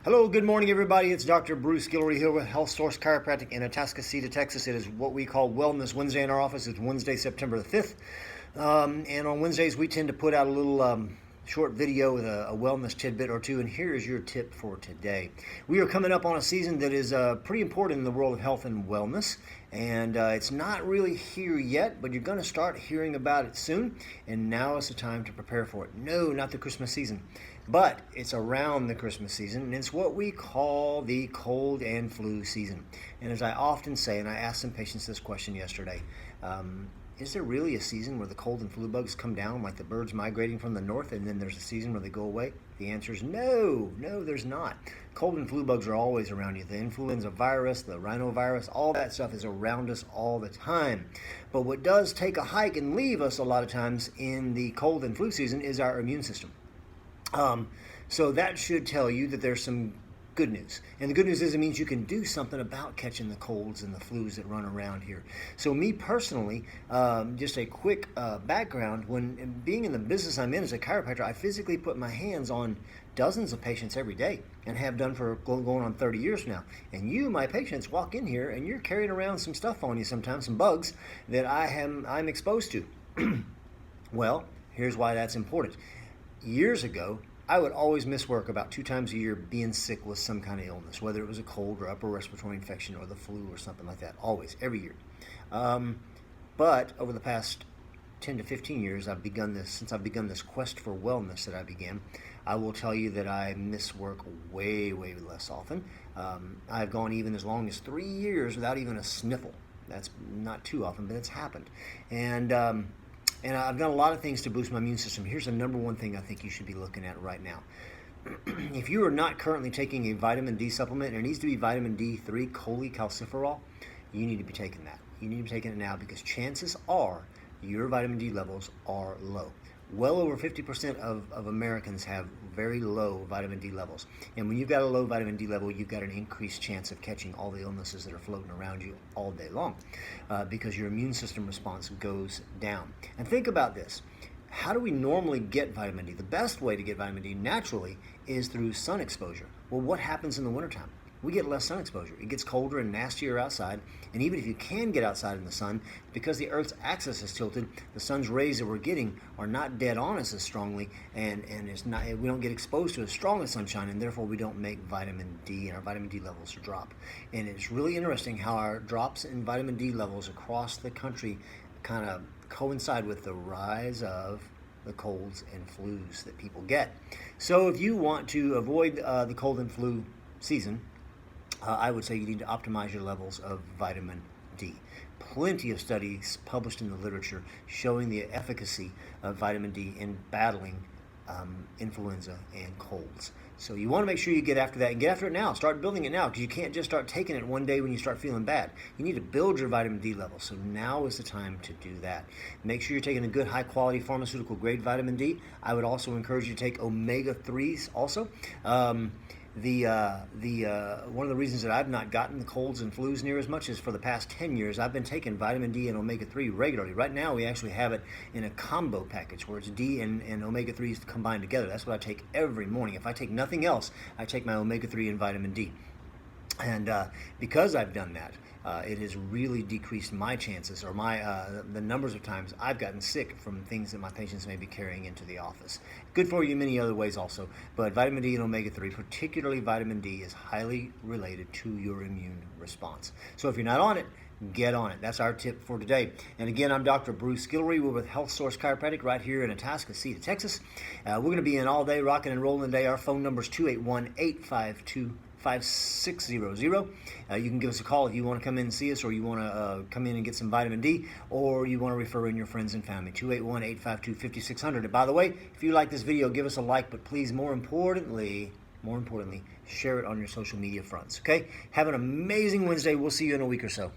Hello, good morning, everybody. It's Dr. Bruce Guillory here with Health Source Chiropractic in Atascocita, Texas. It is what we call Wellness Wednesday in our office. It's Wednesday, September the 5th. And on Wednesdays, we tend to put out a little short video with a wellness tidbit or two. And here is your tip for today. We are coming up on a season that is pretty important in the world of health and wellness. And it's not really here yet, but you're going to start hearing about it soon. And now is the time to prepare for it. No, not the Christmas season, but it's around the Christmas season, and it's what we call the cold and flu season. And as I often say, and I asked some patients this question yesterday, is there really a season where the cold and flu bugs come down like the birds migrating from the north, and then there's a season where they go away? The answer is no, there's not. Cold and flu bugs are always around you. The influenza virus, the rhinovirus, all that stuff is around us all the time. But what does take a hike and leave us a lot of times in the cold and flu season is our immune system. So that should tell you that there's some good news. And the good news is it means you can do something about catching the colds and the flus that run around here. So me personally, just a quick background, when being in the business I'm in as a chiropractor, I physically put my hands on dozens of patients every day and have done for going on 30 years now. And you, my patients, walk in here and you're carrying around some stuff on you sometimes, some bugs that I'm exposed to. Well, here's why that's important. Years ago, I would always miss work about 2 times a year being sick with some kind of illness, whether it was a cold or upper respiratory infection or the flu or something like that, always, every year. But over the past 10 to 15 years, since I've begun this quest for wellness that I began, I will tell you that I miss work way, way less often. I've gone even as long as 3 years without even a sniffle. That's not too often, but it's happened. And I've done a lot of things to boost my immune system. Here's the number one thing I think you should be looking at right now. If you are not currently taking a vitamin D supplement, and it needs to be vitamin D3 cholecalciferol, you need to be taking that. You need to be taking it now because chances are your vitamin D levels are low. Well over 50% of Americans have very low vitamin D levels. And when you've got a low vitamin D level, you've got an increased chance of catching all the illnesses that are floating around you all day long because your immune system response goes down. And think about this. How do we normally get vitamin D? The best way to get vitamin D naturally is through sun exposure. Well, what happens in the wintertime? We get less sun exposure. It gets colder and nastier outside, and even if you can get outside in the sun, because the Earth's axis is tilted, the sun's rays that we're getting are not dead on us as strongly, and we don't get exposed to as strong as sunshine, and therefore we don't make vitamin D, and our vitamin D levels drop. And it's really interesting how our drops in vitamin D levels across the country kind of coincide with the rise of the colds and flus that people get. So if you want to avoid the cold and flu season, I would say you need to optimize your levels of vitamin D. Plenty of studies published in the literature showing the efficacy of vitamin D in battling influenza and colds. So you want to make sure you get after that and get after it now. Start building it now because you can't just start taking it one day when you start feeling bad. You need to build your vitamin D levels. So now is the time to do that. Make sure you're taking a good high quality pharmaceutical grade vitamin D. I would also encourage you to take omega-3s also. One of the reasons that I've not gotten the colds and flus near as much is for the past 10 years, I've been taking vitamin D and omega-3 regularly. Right now, we actually have it in a combo package where it's D and omega-3s combined together. That's what I take every morning. If I take nothing else, I take my omega-3 and vitamin D. And because I've done that, it has really decreased my chances or the numbers of times I've gotten sick from things that my patients may be carrying into the office. Good for you in many other ways also, but vitamin D and omega-3, particularly vitamin D, is highly related to your immune response. So if you're not on it, get on it. That's our tip for today. And again, I'm Dr. Bruce Guillory. We're with Health Source Chiropractic right here in Atascocita, Texas. We're going to be in all day, rocking and rolling today. Our phone number is 281-852-5600. You can give us a call if you want to come in and see us, or you want to come in and get some vitamin D, or you want to refer in your friends and family. 281-852-5600. And by the way, if you like this video, give us a like, but please, more importantly, share it on your social media fronts. Okay? Have an amazing Wednesday. We'll see you in a week or so.